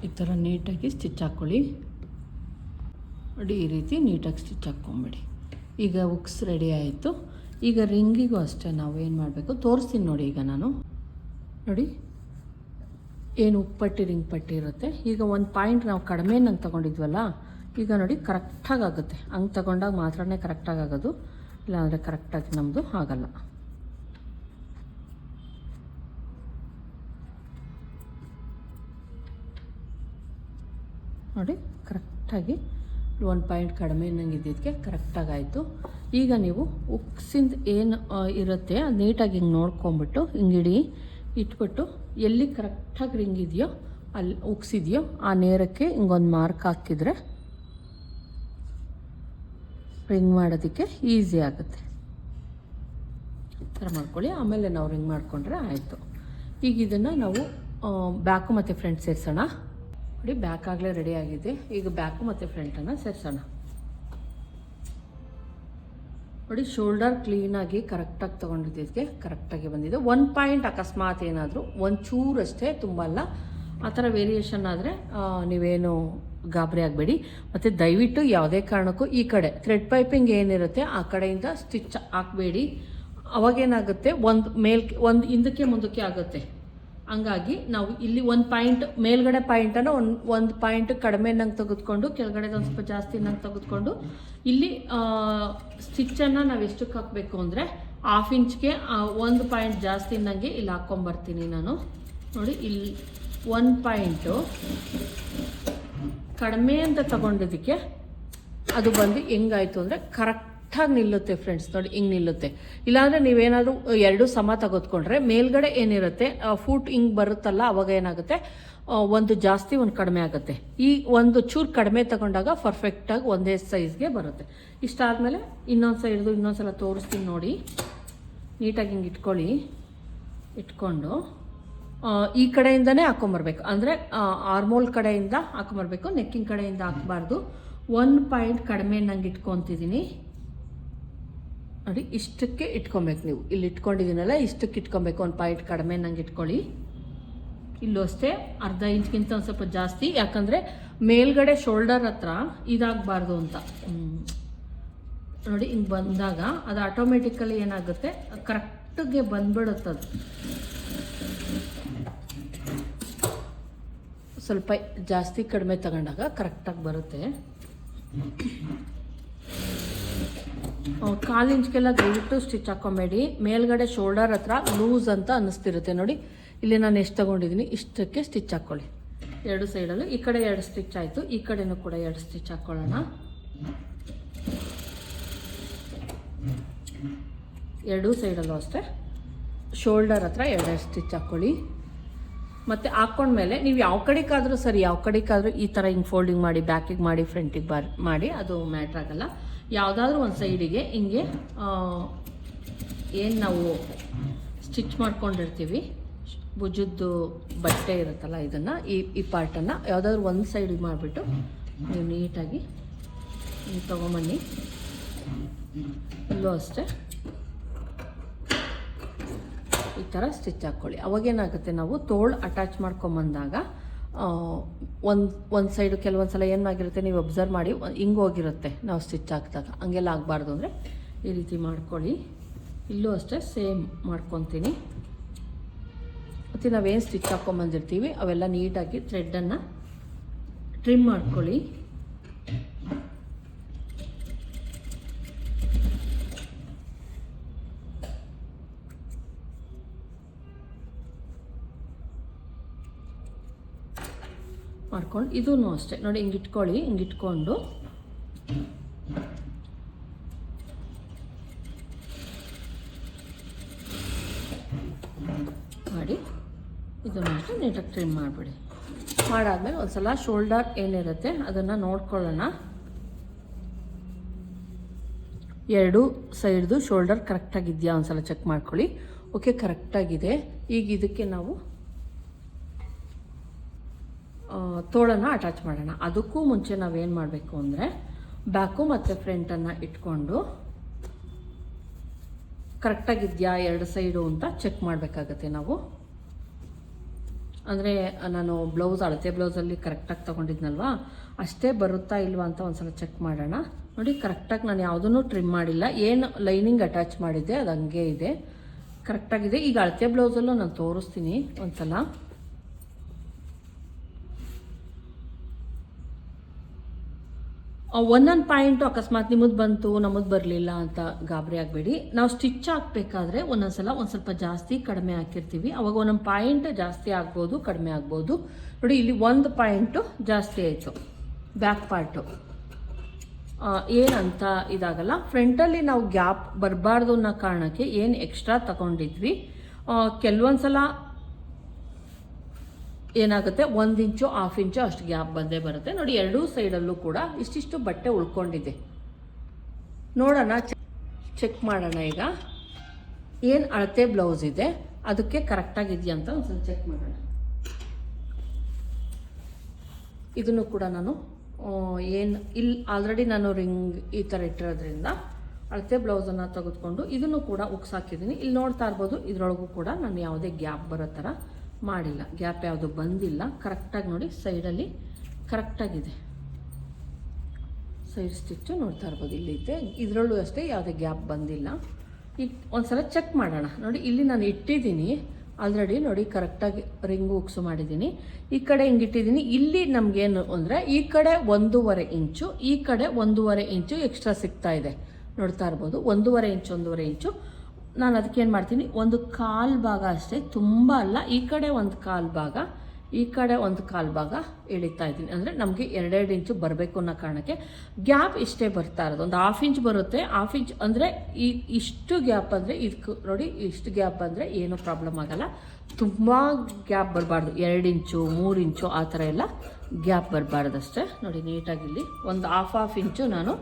ಈ ಥರ ನೀಟಾಗಿ ಸ್ಟಿಚ್ ಹಾಕ್ಕೊಳ್ಳಿ. ನೋಡಿ ಈ ರೀತಿ ನೀಟಾಗಿ ಸ್ಟಿಚ್ ಹಾಕ್ಕೊಂಬಿಡಿ. ಈಗ ಉಕ್ಸ್ ರೆಡಿ ಆಯಿತು. ಈಗ ರಿಂಗಿಗೂ ಅಷ್ಟೇ ನಾವು ಏನು ಮಾಡಬೇಕು ತೋರಿಸ್ತೀನಿ ನೋಡಿ. ಈಗ ನಾನು ನೋಡಿ ಏನು ಉಪ್ಪಟ್ಟಿ ರಿಂಗ್ ಪಟ್ಟಿ ಇರುತ್ತೆ. ಈಗ ಒಂದು ಪಾಯಿಂಟ್ ನಾವು ಕಡಿಮೆ ನಂಗೆ ತೊಗೊಂಡಿದ್ವಲ್ಲ, ಈಗ ನೋಡಿ ಕರೆಕ್ಟಾಗಿ ಆಗುತ್ತೆ. ಹಂಗೆ ತಗೊಂಡಾಗ ಮಾತ್ರನೇ ಕರೆಕ್ಟಾಗಿ ಆಗೋದು, ಇಲ್ಲಾಂದರೆ ಕರೆಕ್ಟಾಗಿ ನಮ್ಮದು ಆಗಲ್ಲ. ನೋಡಿ ಕರೆಕ್ಟಾಗಿ 1 ಪಾಯಿಂಟ್ ಕಡಿಮೆ ನಂಗೆ ಇದ್ದಿದ್ದಕ್ಕೆ ಕರೆಕ್ಟಾಗಿ ಆಯಿತು. ಈಗ ನೀವು ಉಕ್ಸಿಂದ ಏನು ಇರುತ್ತೆ ಅದು ನೀಟಾಗಿ ಹಿಂಗೆ ನೋಡ್ಕೊಂಬಿಟ್ಟು ಹಿಂಗೆ ಇಟ್ಬಿಟ್ಟು ಎಲ್ಲಿ ಕರೆಕ್ಟಾಗಿ ರಿಂಗ್ ಇದೆಯೋ ಅಲ್ಲಿ ಉಕ್ಸಿದೆಯೋ ಆ ನೇರಕ್ಕೆ ಹಿಂಗೊಂದು ಮಾರ್ಕ್ ಹಾಕಿದರೆ ರಿಂಗ್ ಮಾಡೋದಕ್ಕೆ ಈಸಿ ಆಗುತ್ತೆ. ಈ ಥರ ಮಾಡ್ಕೊಳ್ಳಿ. ಆಮೇಲೆ ನಾವು ರಿಂಗ್ ಮಾಡಿಕೊಂಡ್ರೆ ಆಯಿತು. ಈಗ ಇದನ್ನು ನಾವು ಬ್ಯಾಕು ಮತ್ತು ಫ್ರಂಟ್ ಸೇರಿಸೋಣ. ನೋಡಿ ಬ್ಯಾಕ್ ಆಗಲೇ ರೆಡಿ ಆಗಿದೆ. ಈಗ ಬ್ಯಾಕು ಮತ್ತು ಫ್ರಂಟನ್ನು ಸೇರಿಸೋಣ. ನೋಡಿ ಶೋಲ್ಡರ್ ಕ್ಲೀನಾಗಿ ಕರೆಕ್ಟಾಗಿ ತೊಗೊಂಡಿದ್ದಕ್ಕೆ ಕರೆಕ್ಟಾಗಿ ಬಂದಿದೆ. 1 ಪಾಯಿಂಟ್ ಅಕಸ್ಮಾತ್ ಏನಾದರೂ ಒಂಚೂರಷ್ಟೇ, ತುಂಬ ಅಲ್ಲ, ಆ ಥರ ವೇರಿಯೇಷನ್ ಆದರೆ ನೀವೇನು ಗಾಬರಿ ಆಗಬೇಡಿ. ಮತ್ತು ದಯವಿಟ್ಟು ಯಾವುದೇ ಕಾರಣಕ್ಕೂ ಈ ಕಡೆ ಥ್ರೆಡ್ ಪೈಪಿಂಗ್ ಏನಿರುತ್ತೆ ಆ ಕಡೆಯಿಂದ ಸ್ಟಿಚ್ ಹಾಕಬೇಡಿ. ಅವಾಗೇನಾಗುತ್ತೆ, ಒಂದು ಹಿಂದಕ್ಕೆ ಮುಂದಕ್ಕೆ ಆಗುತ್ತೆ. ಹಂಗಾಗಿ ನಾವು ಇಲ್ಲಿ 1 ಪಾಯಿಂಟ್ ಮೇಲ್ಗಡೆ ಪಾಯಿಂಟನ್ನು ಒಂದು ಪಾಯಿಂಟ್ ಕಡಿಮೆ ನಂಗೆ ತೆಗೆದುಕೊಂಡು ಕೆಳಗಡೆ ಒಂದು ಸ್ವಲ್ಪ ಜಾಸ್ತಿ ನಂಗೆ ತೆಗೆದುಕೊಂಡು ಇಲ್ಲಿ ಸ್ಟಿಚ್ಚನ್ನು ನಾವು ಎಷ್ಟಕ್ಕೆ ಹಾಕಬೇಕು ಅಂದರೆ 1/2 ಇಂಚ್ಗೆ 1 ಪಾಯಿಂಟ್ ಜಾಸ್ತಿ ನಂಗೆ ಇಲ್ಲಿ ಹಾಕ್ಕೊಂಬರ್ತೀನಿ ನಾನು. ನೋಡಿ ಇಲ್ಲಿ 1 ಪಾಯಿಂಟು ಕಡಿಮೆ ಅಂತ ತಗೊಂಡಿದ್ದಕ್ಕೆ ಅದು ಬಂದು ಹೆಂಗಾಯಿತು ಅಂದರೆ ಕರೆಕ್ಟಾಗಿ ನಿಲ್ಲುತ್ತೆ ಫ್ರೆಂಡ್ಸ್. ನೋಡಿ ಹಿಂಗೆ ನಿಲ್ಲುತ್ತೆ. ಇಲ್ಲಾಂದರೆ ನೀವೇನಾದರೂ 2 ಸಮ ತೆಗೆದುಕೊಂಡ್ರೆ ಮೇಲ್ಗಡೆ ಏನಿರುತ್ತೆ ಫೂಟ್ ಹಿಂಗೆ ಬರುತ್ತಲ್ಲ, ಅವಾಗ ಏನಾಗುತ್ತೆ ಒಂದು ಜಾಸ್ತಿ ಒಂದು ಕಡಿಮೆ ಆಗುತ್ತೆ. ಈ ಒಂದು ಚೂರು ಕಡಿಮೆ ತಗೊಂಡಾಗ ಪರ್ಫೆಕ್ಟಾಗಿ ಒಂದೇ ಸೈಜ್ಗೆ ಬರುತ್ತೆ. ಇಷ್ಟಾದಮೇಲೆ ಇನ್ನೊಂದು ಸೈಡ್ದು ಇನ್ನೊಂದು ಸಲ ತೋರಿಸ್ತೀನಿ ನೋಡಿ. ನೀಟಾಗಿ ಹಿಂಗೆ ಇಟ್ಕೊಂಡು ಈ ಕಡೆಯಿಂದನೇ ಹಾಕೊಂಬರ್ಬೇಕು. ಅಂದರೆ ಆರ್ಮೋಲ್ ಕಡೆಯಿಂದ ಹಾಕೊಂಬರ್ಬೇಕು, ನೆಕ್ಕಿನ ಕಡೆಯಿಂದ ಹಾಕಬಾರ್ದು. 1 ಪಾಯಿಂಟ್ ಕಡಿಮೆ ನಂಗೆ ಇಟ್ಕೊತಿದ್ದೀನಿ ನೋಡಿ. ಇಷ್ಟಕ್ಕೆ ಇಟ್ಕೊಬೇಕು. ನೀವು ಇಲ್ಲಿ ಇಟ್ಕೊಂಡಿದ್ದೀನಲ್ಲ ಇಷ್ಟಕ್ಕೆ ಇಟ್ಕೊಬೇಕು. 1 ಪಾಯಿಂಟ್ ಕಡಿಮೆ ನಂಗೆ ಇಟ್ಕೊಳ್ಳಿ. ಇಲ್ಲೂ ಅಷ್ಟೇ ಅರ್ಧ ಇಂಚ್ಗಿಂತ ಒಂದು ಸ್ವಲ್ಪ ಜಾಸ್ತಿ, ಯಾಕಂದರೆ ಮೇಲ್ಗಡೆ ಶೋಲ್ಡರ್ ಹತ್ರ ಇದಾಗಬಾರ್ದು ಅಂತ. ನೋಡಿ ಹಿಂಗೆ ಬಂದಾಗ ಅದು ಆಟೋಮೆಟಿಕಲಿ ಏನಾಗುತ್ತೆ, ಕರೆಕ್ಟಿಗೆ ಬಂದ್ಬಿಡುತ್ತದು. ಸ್ವಲ್ಪ ಜಾಸ್ತಿ ಕಡಿಮೆ ತಗೊಂಡಾಗ ಕರೆಕ್ಟಾಗಿ ಬರುತ್ತೆ. 1/4 ಇಂಚ್ಗೆಲ್ಲ ದಯವಿಟ್ಟು ಸ್ಟಿಚ್ ಹಾಕ್ಕೊಬೇಡಿ. ಮೇಲ್ಗಡೆ ಶೋಲ್ಡರ್ ಹತ್ರ ಲೂಸ್ ಅಂತ ಅನ್ನಿಸ್ತಿರುತ್ತೆ. ನೋಡಿ ಇಲ್ಲಿ ನಾನು ಎಷ್ಟು ತೊಗೊಂಡಿದ್ದೀನಿ ಇಷ್ಟಕ್ಕೆ ಸ್ಟಿಚ್ ಹಾಕ್ಕೊಳ್ಳಿ. 2 ಸೈಡಲ್ಲೂ. ಈ ಕಡೆ 2 ಸ್ಟಿಚ್ ಆಯಿತು, ಈ ಕಡೆನೂ ಕೂಡ 2 ಸ್ಟಿಚ್ ಹಾಕ್ಕೊಳ್ಳೋಣ. 2 ಸೈಡಲ್ಲೂ ಅಷ್ಟೇ ಶೋಲ್ಡರ್ ಹತ್ರ 2 ಸ್ಟಿಚ್ ಹಾಕ್ಕೊಳ್ಳಿ. ಮತ್ತು ಹಾಕ್ಕೊಂಡ್ಮೇಲೆ ನೀವು ಯಾವ ಕಡೆಗಾದರೂ ಸರಿ, ಯಾವ ಕಡೆಗಾದರೂ ಈ ಥರ ಹಿಂಗೆ ಫೋಲ್ಡಿಂಗ್ ಮಾಡಿ ಬ್ಯಾಕಿಗೆ ಮಾಡಿ ಫ್ರಂಟಿಗೆ ಮಾಡಿ ಅದು ಮ್ಯಾಟ್ರ್ ಆಗಲ್ಲ. ಯಾವುದಾದ್ರೂ ಒಂದು ಸೈಡಿಗೆ ಹಿಂಗೆ ಏನು ನಾವು ಸ್ಟಿಚ್ ಮಾಡ್ಕೊಂಡಿರ್ತೀವಿ, ಭುಜದ್ದು ಬಟ್ಟೆ ಇರುತ್ತಲ್ಲ, ಇದನ್ನು ಈ ಪಾರ್ಟನ್ನು ಯಾವುದಾದ್ರೂ ಒಂದು ಸೈಡಿಗೆ ಮಾಡಿಬಿಟ್ಟು ನೀವು ನೀಟಾಗಿ ತೊಗೊಂಬನ್ನಿ. ಇಲ್ಲೂ ಅಷ್ಟೇ ಈ ಥರ ಸ್ಟಿಚ್ ಹಾಕ್ಕೊಳ್ಳಿ. ಅವಾಗೇನಾಗುತ್ತೆ, ನಾವು ತೋಳು ಅಟ್ಯಾಚ್ ಮಾಡ್ಕೊಂಬಂದಾಗ ಒಂದು ಸೈಡು ಕೆಲವೊಂದು ಸಲ ಏನಾಗಿರುತ್ತೆ ನೀವು ಅಬ್ಸರ್ವ್ ಮಾಡಿ ಹಿಂಗೆ ಹೋಗಿರುತ್ತೆ ನಾವು ಸ್ಟಿಚ್ ಹಾಕಿದಾಗ. ಹಂಗೆಲ್ಲ ಆಗಬಾರ್ದು ಅಂದರೆ ಈ ರೀತಿ ಮಾಡ್ಕೊಳ್ಳಿ. ಇಲ್ಲೂ ಅಷ್ಟೇ ಸೇಮ್ ಮಾಡ್ಕೊತೀನಿ. ಮತ್ತು ನಾವೇನು ಸ್ಟಿಚ್ ಹಾಕ್ಕೊಂಬಂದಿರ್ತೀವಿ ಅವೆಲ್ಲ ನೀಟಾಗಿ ಥ್ರೆಡ್ಡನ್ನು ಟ್ರಿಮ್ ಮಾಡ್ಕೊಳ್ಳಿ. ಮಾಡ್ಕೊಂಡು ಇದೂ ಅಷ್ಟೇ ನೋಡಿ ಹಿಂಗೆ ಇಟ್ಕೊಳ್ಳಿ. ಹಿಂಗೆ ಇಟ್ಕೊಂಡು ಮಾಡಿ ಇದನ್ನು ಅಷ್ಟೇ ನೀಟಾಗಿ ಟ್ರಿಮ್ ಮಾಡಿಬಿಡಿ. ಮಾಡಾದ್ಮೇಲೆ ಒಂದು ಸಲ ಶೋಲ್ಡರ್ ಏನಿರುತ್ತೆ ಅದನ್ನು ನೋಡ್ಕೊಳ್ಳೋಣ. 2 ಸೈಡ್ದು ಶೋಲ್ಡರ್ ಕರೆಕ್ಟಾಗಿದೆಯಾ ಒಂದು ಸಲ ಚೆಕ್ ಮಾಡ್ಕೊಳ್ಳಿ. ಓಕೆ, ಕರೆಕ್ಟಾಗಿದೆ. ಈಗ ಇದಕ್ಕೆ ನಾವು ತೋಳನ್ನು ಅಟ್ಯಾಚ್ ಮಾಡೋಣ. ಅದಕ್ಕೂ ಮುಂಚೆ ನಾವೇನು ಮಾಡಬೇಕು ಅಂದರೆ ಬ್ಯಾಕು ಮತ್ತು ಫ್ರಂಟನ್ನು ಇಟ್ಕೊಂಡು ಕರೆಕ್ಟಾಗಿದೆಯಾ 2 ಸೈಡು ಅಂತ ಚೆಕ್ ಮಾಡಬೇಕಾಗತ್ತೆ ನಾವು. ಅಂದರೆ ನಾನು ಅಳತೆ ಬ್ಲೌಸಲ್ಲಿ ಕರೆಕ್ಟಾಗಿ ತೊಗೊಂಡಿದ್ನಲ್ವಾ, ಅಷ್ಟೇ ಬರುತ್ತಾ ಇಲ್ವಾ ಅಂತ ಒಂದು ಸಲ ಚೆಕ್ ಮಾಡೋಣ. ನೋಡಿ ಕರೆಕ್ಟಾಗಿ ನಾನು ಯಾವುದೂ ಟ್ರಿಮ್ ಮಾಡಿಲ್ಲ. ಏನು ಲೈನಿಂಗ್ ಅಟ್ಯಾಚ್ ಮಾಡಿದ್ದೆ ಅದು ಹಂಗೆ ಇದೆ, ಕರೆಕ್ಟಾಗಿದೆ. ಈಗ ಅಳತೆ ಬ್ಲೌಸಲ್ಲೂ ನಾನು ತೋರಿಸ್ತೀನಿ ಒಂದು ಸಲ. ಒಂದೊಂದು ಪಾಯಿಂಟು ಅಕಸ್ಮಾತ್ ನಿಮ್ಮದು ಬಂತು ನಮ್ಮದು ಬರಲಿಲ್ಲ ಅಂತ ಗಾಬರಿ ಆಗಬೇಡಿ. ನಾವು ಸ್ಟಿಚ್ ಹಾಕಬೇಕಾದ್ರೆ ಒಂದೊಂದು ಸಲ ಒಂದು ಸ್ವಲ್ಪ ಜಾಸ್ತಿ ಕಡಿಮೆ ಹಾಕಿರ್ತೀವಿ, ಅವಾಗ ಒಂದೊಂದು ಪಾಯಿಂಟ್ ಜಾಸ್ತಿ ಆಗ್ಬೋದು ಕಡಿಮೆ ಆಗ್ಬೋದು. ನೋಡಿ ಇಲ್ಲಿ 1 ಪಾಯಿಂಟು ಜಾಸ್ತಿ ಆಯಿತು ಬ್ಯಾಕ್ ಪಾರ್ಟು. ಏನಂತ ಇದಾಗಲ್ಲ. ಫ್ರಂಟಲ್ಲಿ ನಾವು ಗ್ಯಾಪ್ ಬರಬಾರ್ದು ಅನ್ನೋ ಕಾರಣಕ್ಕೆ ಏನು ಎಕ್ಸ್ಟ್ರಾ ತಗೊಂಡಿದ್ವಿ. ಕೆಲವೊಂದು ಸಲ ಏನಾಗುತ್ತೆ 1 ಇಂಚು 1/2 ಇಂಚು ಅಷ್ಟು ಗ್ಯಾಪ್ ಬಂದೇ ಬರುತ್ತೆ. ನೋಡಿ ಎರಡೂ ಸೈಡಲ್ಲೂ ಕೂಡ ಇಷ್ಟಿಷ್ಟು ಬಟ್ಟೆ ಉಳ್ಕೊಂಡಿದೆ. ನೋಡೋಣ, ಚೆಕ್ ಮಾಡೋಣ. ಈಗ ಏನು ಅಳತೆ ಬ್ಲೌಸ್ ಇದೆ ಅದಕ್ಕೆ ಕರೆಕ್ಟಾಗಿದೆಯಾ ಅಂತ ಒಂದು ಚೆಕ್ ಮಾಡೋಣ. ಇದನ್ನು ಕೂಡ ನಾನು ಏನು ಇಲ್ಲಿ ಆಲ್ರೆಡಿ ನಾನು ರಿಂಗ್ ಈ ಥರ ಇಟ್ಟಿರೋದ್ರಿಂದ ಅಳತೆ ಬ್ಲೌಸನ್ನು ತೆಗೆದುಕೊಂಡು ಇದನ್ನು ಕೂಡ ಉಕ್ಸಾಕಿದ್ದೀನಿ. ಇಲ್ಲಿ ನೋಡ್ತಾ ಇರ್ಬೋದು, ಇದರೊಳಗೂ ಕೂಡ ನಾನು ಯಾವುದೇ ಗ್ಯಾಪ್ ಬರೋ ಥರ ಮಾಡಿಲ್ಲ. ಗ್ಯಾಪ್ ಯಾವುದು ಬಂದಿಲ್ಲ. ಕರೆಕ್ಟಾಗಿ ನೋಡಿ, ಸೈಡಲ್ಲಿ ಕರೆಕ್ಟಾಗಿದೆ. ಸೈಡ್ ಸ್ಟಿಚ್ಚು ನೋಡ್ತಾ ಇರ್ಬೋದು, ಇಲ್ಲಿದೆ. ಇದರಲ್ಲೂ ಅಷ್ಟೇ ಯಾವುದೇ ಗ್ಯಾಪ್ ಬಂದಿಲ್ಲ. ಈಗ ಒಂದ್ಸಲ ಚೆಕ್ ಮಾಡೋಣ. ನೋಡಿ, ಇಲ್ಲಿ ನಾನು ಇಟ್ಟಿದ್ದೀನಿ ಆಲ್ರೆಡಿ. ನೋಡಿ, ಕರೆಕ್ಟಾಗಿ ರಿಂಗು ಉಕ್ಸು ಮಾಡಿದ್ದೀನಿ. ಈ ಕಡೆ ಹಿಂಗಿಟ್ಟಿದ್ದೀನಿ. ಇಲ್ಲಿ ನಮಗೇನು ಅಂದರೆ ಈ ಕಡೆ 1.5 ಇಂಚು, ಈ ಕಡೆ 1.5 ಇಂಚು ಎಕ್ಸ್ಟ್ರಾ ಸಿಗ್ತಾ ಇದೆ. ನೋಡ್ತಾ ಇರ್ಬೋದು, 1.5 ಇಂಚು. ನಾನು ಅದಕ್ಕೇನು ಮಾಡ್ತೀನಿ, 1/4 ಭಾಗ ಅಷ್ಟೇ, ತುಂಬ ಅಲ್ಲ. ಈ ಕಡೆ 1/4 ಭಾಗ, ಈ ಕಡೆ 1/4 ಭಾಗ ಎಳಿತಾ ಇದ್ದೀನಿ. ಅಂದರೆ ನಮಗೆ 2 ಇಂಚು ಬರಬೇಕು ಅನ್ನೋ ಕಾರಣಕ್ಕೆ ಗ್ಯಾಪ್ ಇಷ್ಟೇ ಬರ್ತಾ ಇರೋದು. ಒಂದು 1/2 ಇಂಚ್ ಬರುತ್ತೆ. 1/2 ಇಂಚ್ ಅಂದರೆ ಇಷ್ಟು ಗ್ಯಾಪ್ ಅಂದರೆ ಇದಕ್ಕೆ ನೋಡಿ, ಇಷ್ಟು ಗ್ಯಾಪ್ ಅಂದರೆ ಏನೂ ಪ್ರಾಬ್ಲಮ್ ಆಗಲ್ಲ. ತುಂಬ ಗ್ಯಾಪ್ ಬರಬಾರ್ದು. 2 ಇಂಚು 3 ಇಂಚು ಆ ಥರ ಎಲ್ಲ ಗ್ಯಾಪ್ ಬರಬಾರ್ದಷ್ಟೇ. ನೋಡಿ, ನೀಟಾಗಿ ಇಲ್ಲಿ ಒಂದು 1/2 ಇಂಚು ನಾನು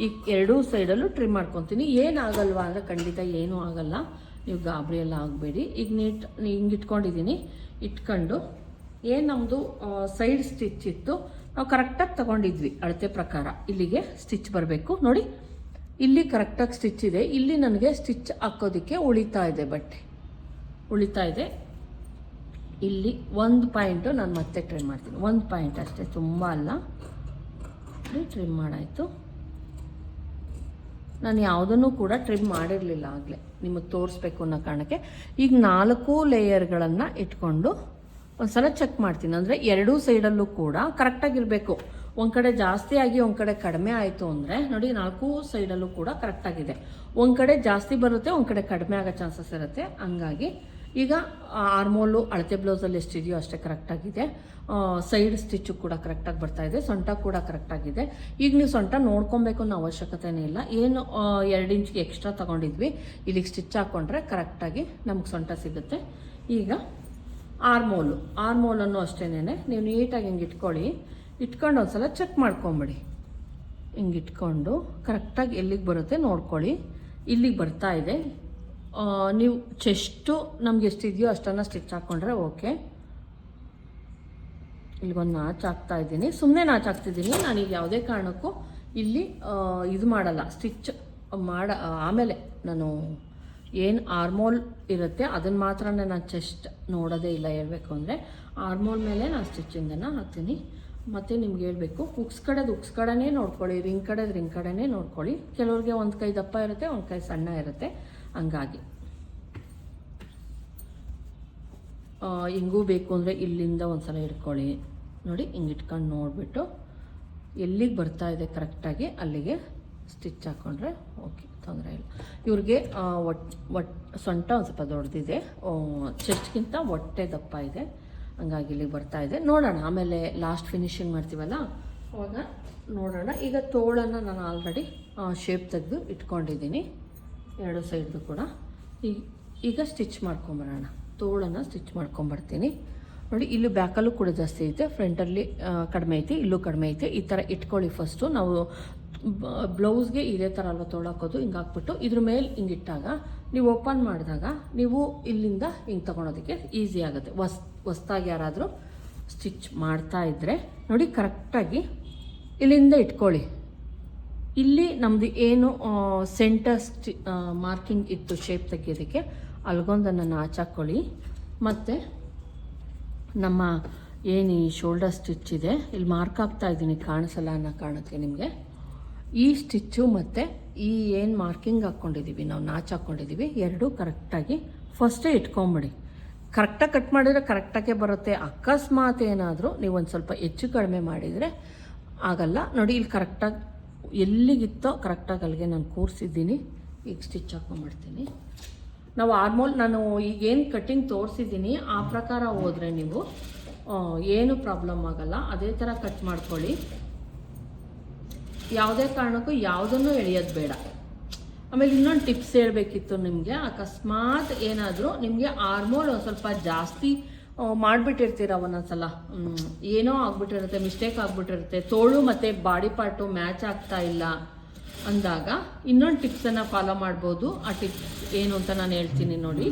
ಈ ಎರಡೂ ಸೈಡಲ್ಲೂ ಟ್ರಿಮ್ ಮಾಡ್ಕೊತೀನಿ. ಏನಾಗಲ್ವಾ ಅಂದರೆ ಖಂಡಿತ ಏನೂ ಆಗಲ್ಲ. ನೀವು ಗಾಬರಿ ಎಲ್ಲ ಆಗಬೇಡಿ. ಈಗ ಹಿಂಗೆ ಇಟ್ಕೊಂಡಿದ್ದೀನಿ. ಇಟ್ಕೊಂಡು ಏನು ನಮ್ಮದು ಸೈಡ್ ಸ್ಟಿಚ್ ಇತ್ತು, ನಾವು ಕರೆಕ್ಟಾಗಿ ತೊಗೊಂಡಿದ್ವಿ ಅಳತೆ ಪ್ರಕಾರ. ಇಲ್ಲಿಗೆ ಸ್ಟಿಚ್ ಬರಬೇಕು. ನೋಡಿ, ಇಲ್ಲಿ ಕರೆಕ್ಟಾಗಿ ಸ್ಟಿಚ್ ಇದೆ. ಇಲ್ಲಿ ನನಗೆ ಸ್ಟಿಚ್ ಹಾಕೋದಕ್ಕೆ ಉಳಿತಾ ಇದೆ, ಬಟ್ಟೆ ಉಳಿತಾ ಇದೆ. ಇಲ್ಲಿ 1 ಪಾಯಿಂಟು ನಾನು ಮತ್ತೆ ಟ್ರಿಮ್ ಮಾಡ್ತೀನಿ. 1 ಪಾಯಿಂಟ್ ಅಷ್ಟೇ, ತುಂಬ ಅಲ್ಲ. ಟ್ರಿಮ್ ಮಾಡಾಯಿತು. ನಾನು ಯಾವುದನ್ನು ಕೂಡ ಟ್ರಿಮ್ ಮಾಡಿರಲಿಲ್ಲ ಆಗಲೇ, ನಿಮಗೆ ತೋರಿಸ್ಬೇಕು ಅನ್ನೋ ಕಾರಣಕ್ಕೆ. ಈಗ 4 ಲೇಯರ್ಗಳನ್ನು ಇಟ್ಕೊಂಡು ಒಂದು ಸಲ ಚೆಕ್ ಮಾಡ್ತೀನಿ. ಅಂದರೆ ಎರಡೂ ಸೈಡಲ್ಲೂ ಕೂಡ ಕರೆಕ್ಟಾಗಿರಬೇಕು. ಒಂದು ಕಡೆ ಜಾಸ್ತಿ ಆಗಿ ಒಂದು ಕಡೆ ಕಡಿಮೆ ಆಯಿತು ಅಂದರೆ ನೋಡಿ, 4 ಸೈಡಲ್ಲೂ ಕೂಡ ಕರೆಕ್ಟಾಗಿದೆ. ಒಂದು ಕಡೆ ಜಾಸ್ತಿ ಬರುತ್ತೆ, ಒಂದು ಕಡೆ ಕಡಿಮೆ ಆಗೋ ಚಾನ್ಸಸ್ ಇರುತ್ತೆ. ಹಂಗಾಗಿ ಈಗ ಆರ್ಮೋಲು ಅಳತೆ ಬ್ಲೌಸಲ್ಲಿ ಎಷ್ಟಿದೆಯೋ ಅಷ್ಟೇ ಕರೆಕ್ಟಾಗಿದೆ. ಸೈಡ್ ಸ್ಟಿಚ್ಚು ಕೂಡ ಕರೆಕ್ಟಾಗಿ ಬರ್ತಾಯಿದೆ. ಸೊಂಟ ಕೂಡ ಕರೆಕ್ಟಾಗಿದೆ. ಈಗ ನೀವು ಸೊಂಟ ನೋಡ್ಕೊಬೇಕು ಅನ್ನೋ ಅವಶ್ಯಕತೆನೇ ಇಲ್ಲ. ಏನು 2 ಇಂಚ್ಗೆ ಎಕ್ಸ್ಟ್ರಾ ತೊಗೊಂಡಿದ್ವಿ, ಇಲ್ಲಿಗೆ ಸ್ಟಿಚ್ ಹಾಕ್ಕೊಂಡ್ರೆ ಕರೆಕ್ಟಾಗಿ ನಮ್ಗೆ ಸೊಂಟ ಸಿಗುತ್ತೆ. ಈಗ ಆರ್ಮೋಲನ್ನು ಅಷ್ಟೇನೆ ನೀವು ನೀಟಾಗಿ ಹಿಂಗೆ ಇಟ್ಕೊಳ್ಳಿ. ಇಟ್ಕೊಂಡು ಒಂದು ಸಲ ಚೆಕ್ ಮಾಡ್ಕೊಂಬಿಡಿ. ಹಿಂಗೆ ಇಟ್ಕೊಂಡು ಕರೆಕ್ಟಾಗಿ ಎಲ್ಲಿಗೆ ಬರುತ್ತೆ ನೋಡ್ಕೊಳ್ಳಿ. ಇಲ್ಲಿಗೆ ಬರ್ತಾ ಇದೆ. ನೀವು ಚೆಸ್ಟು ನಮ್ಗೆ ಎಷ್ಟಿದೆಯೋ ಅಷ್ಟನ್ನು ಸ್ಟಿಚ್ ಹಾಕ್ಕೊಂಡ್ರೆ ಓಕೆ. ಇಲ್ಲಿಗೊಂದು ನಾಚ್ ಹಾಕ್ತಾ ಇದ್ದೀನಿ. ಸುಮ್ಮನೆ ನಾಚ್ ಹಾಕ್ತಿದ್ದೀನಿ. ನಾನೀಗ ಯಾವುದೇ ಕಾರಣಕ್ಕೂ ಇಲ್ಲಿ ಇದು ಮಾಡಲ್ಲ, ಸ್ಟಿಚ್ ಆಮೇಲೆ ನಾನು ಏನು ಆರ್ಮೋಲ್ ಇರುತ್ತೆ ಅದನ್ನು ಮಾತ್ರ ನಾನು ಚೆಸ್ಟ್ ನೋಡೋದೇ ಇಲ್ಲ. ಹೇಳ್ಬೇಕು ಅಂದರೆ ಆರ್ಮೋಲ್ ಮೇಲೆ ನಾನು ಸ್ಟಿಚ್ಚಿಂಗನ್ನು ಹಾಕ್ತೀನಿ. ಮತ್ತು ನಿಮ್ಗೆ ಹೇಳಬೇಕು, ಉಕ್ಸ್ ಕಡೆನೇ ನೋಡ್ಕೊಳ್ಳಿ, ರಿಂಗ್ ಕಡೆನೇ ನೋಡ್ಕೊಳ್ಳಿ. ಕೆಲವ್ರಿಗೆ ಒಂದು ಕೈ ದಪ್ಪ ಇರುತ್ತೆ, ಒಂದು ಕೈ ಸಣ್ಣ ಇರುತ್ತೆ. ಹಂಗಾಗಿ ಹಿಂಗೂ ಬೇಕು ಅಂದರೆ ಇಲ್ಲಿಂದ ಒಂದು ಸಲ ಇಟ್ಕೊಳ್ಳಿ. ನೋಡಿ, ಹಿಂಗೆ ಇಟ್ಕೊಂಡು ನೋಡಿಬಿಟ್ಟು ಎಲ್ಲಿಗೆ ಬರ್ತಾ ಇದೆ ಕರೆಕ್ಟಾಗಿ ಅಲ್ಲಿಗೆ ಸ್ಟಿಚ್ ಹಾಕ್ಕೊಂಡ್ರೆ ಓಕೆ, ತೊಂದರೆ ಇಲ್ಲ. ಇವ್ರಿಗೆ ಸೊಂಟ ಒಂದು ಸ್ವಲ್ಪ ದೊಡ್ಡದಿದೆ, ಚೆಸ್ಟ್ಗಿಂತ ಹೊಟ್ಟೆ ದಪ್ಪ ಇದೆ. ಹಂಗಾಗಿ ಇಲ್ಲಿಗೆ ಬರ್ತಾ ಇದೆ. ನೋಡೋಣ, ಆಮೇಲೆ ಲಾಸ್ಟ್ ಫಿನಿಶಿಂಗ್ ಮಾಡ್ತೀವಲ್ಲ ಅವಾಗ ನೋಡೋಣ. ಈಗ ತೋಳನ್ನು ನಾನು ಆಲ್ರೆಡಿ ಶೇಪ್ ತೆಗೆದು ಇಟ್ಕೊಂಡಿದ್ದೀನಿ, 2 ಸೈಡ್ದು ಕೂಡ. ಈಗ ಸ್ಟಿಚ್ ಮಾಡ್ಕೊಂಬರೋಣ. ತೋಳನ್ನು ಸ್ಟಿಚ್ ಮಾಡ್ಕೊಂಬರ್ತೀನಿ. ನೋಡಿ, ಇಲ್ಲಿ ಬ್ಯಾಕಲ್ಲೂ ಕೂಡ ಜಾಸ್ತಿ ಐತೆ, ಫ್ರಂಟಲ್ಲಿ ಕಡಿಮೆ ಐತಿ, ಇಲ್ಲೂ ಕಡಿಮೆ ಐತೆ. ಈ ಥರ ಇಟ್ಕೊಳ್ಳಿ. ಫಸ್ಟು ನಾವು ಬ್ಲೌಸ್ಗೆ ಇದೇ ಥರ ಅಲ್ವ ತೊಳಾಕೋದು. ಹಿಂಗೆ ಹಾಕ್ಬಿಟ್ಟು ಇದ್ರ ಮೇಲೆ ಹಿಂಗೆ ಇಟ್ಟಾಗ ನೀವು ಓಪನ್ ಮಾಡಿದಾಗ ನೀವು ಇಲ್ಲಿಂದ ಹಿಂಗೆ ತೊಗೊಳೋದಕ್ಕೆ ಈಸಿ ಆಗುತ್ತೆ. ಹೊಸ್ದಾಗಿ ಯಾರಾದರೂ ಸ್ಟಿಚ್ ಮಾಡ್ತಾ ಇದ್ದರೆ ನೋಡಿ, ಕರೆಕ್ಟಾಗಿ ಇಲ್ಲಿಂದ ಇಟ್ಕೊಳ್ಳಿ. ಇಲ್ಲಿ ನಮ್ಮದು ಏನು ಸೆಂಟರ್ ಮಾರ್ಕಿಂಗ್ ಇತ್ತು ಶೇಪ್ ತೆಗೆಯೋದಕ್ಕೆ, ಅಲ್ಗೊಂದನ್ನು ನಾಚಾಕ್ಕೊಳ್ಳಿ. ಮತ್ತು ನಮ್ಮ ಏನು ಈ ಶೋಲ್ಡರ್ ಸ್ಟಿಚ್ ಇದೆ, ಇಲ್ಲಿ ಮಾರ್ಕ್ ಆಗ್ತಾ ಇದ್ದೀನಿ, ಕಾಣಿಸಲ್ಲ ಅನ್ನೋ ಕಾರಣಕ್ಕೆ ನಿಮಗೆ. ಈ ಸ್ಟಿಚ್ಚು ಮತ್ತು ಈ ಏನು ಮಾರ್ಕಿಂಗ್ ಹಾಕ್ಕೊಂಡಿದ್ದೀವಿ, ನಾವು ನಾಚ್ ಹಾಕ್ಕೊಂಡಿದ್ದೀವಿ, ಎರಡೂ ಕರೆಕ್ಟಾಗಿ ಫಸ್ಟೇ ಇಟ್ಕೊಂಬಿಡಿ. ಕರೆಕ್ಟಾಗಿ ಕಟ್ ಮಾಡಿದರೆ ಕರೆಕ್ಟಾಗೆ ಬರುತ್ತೆ. ಅಕಸ್ಮಾತ್ ಏನಾದರೂ ನೀವು ಒಂದು ಸ್ವಲ್ಪ ಹೆಚ್ಚು ಕಡಿಮೆ ಮಾಡಿದರೆ ಆಗಲ್ಲ. ನೋಡಿ, ಇಲ್ಲಿ ಕರೆಕ್ಟಾಗಿ ಎಲ್ಲಿಗಿತ್ತೋ ಕರೆಕ್ಟಾಗಿ ಅಲ್ಲಿಗೆ ನಾನು ಕೂರಿಸಿದ್ದೀನಿ. ಈಗ ಸ್ಟಿಚ್ ಹಾಕ್ಕೊಂಬಿಡ್ತೀನಿ. ನಾವು ಆರ್ಮೋಲ್ ನಾನು ಈಗೇನು ಕಟ್ಟಿಂಗ್ ತೋರಿಸಿದ್ದೀನಿ ಆ ಪ್ರಕಾರ ಹೋದರೆ ನೀವು ಏನು ಪ್ರಾಬ್ಲಮ್ ಆಗಲ್ಲ. ಅದೇ ಥರ ಕಟ್ ಮಾಡ್ಕೊಳ್ಳಿ. ಯಾವುದೇ ಕಾರಣಕ್ಕೂ ಯಾವುದನ್ನು ಎಳೆಯೋದು ಬೇಡ. ಆಮೇಲೆ ಇನ್ನೊಂದು ಟಿಪ್ಸ್ ಹೇಳಬೇಕಿತ್ತು ನಿಮಗೆ. ಅಕಸ್ಮಾತ್ ಏನಾದರೂ ನಿಮಗೆ ಆರ್ಮೋಲ್ ಒಂದು ಸ್ವಲ್ಪ ಜಾಸ್ತಿ ಮಾಡಿಬಿಟ್ಟಿರ್ತೀರ ಒಂದೊಂದ್ಸಲ, ಏನೋ ಆಗ್ಬಿಟ್ಟಿರುತ್ತೆ, ಮಿಸ್ಟೇಕ್ ಆಗ್ಬಿಟ್ಟಿರುತ್ತೆ, ತೋಳು ಮತ್ತು ಬಾಡಿ ಪಾರ್ಟು ಮ್ಯಾಚ್ ಆಗ್ತಾ ಇಲ್ಲ ಅಂದಾಗ ಇನ್ನೊಂದು ಟಿಪ್ಸನ್ನು ಫಾಲೋ ಮಾಡ್ಬೋದು. ಆ ಟಿಪ್ಸ್ ಏನು ಅಂತ ನಾನು ಹೇಳ್ತೀನಿ ನೋಡಿ.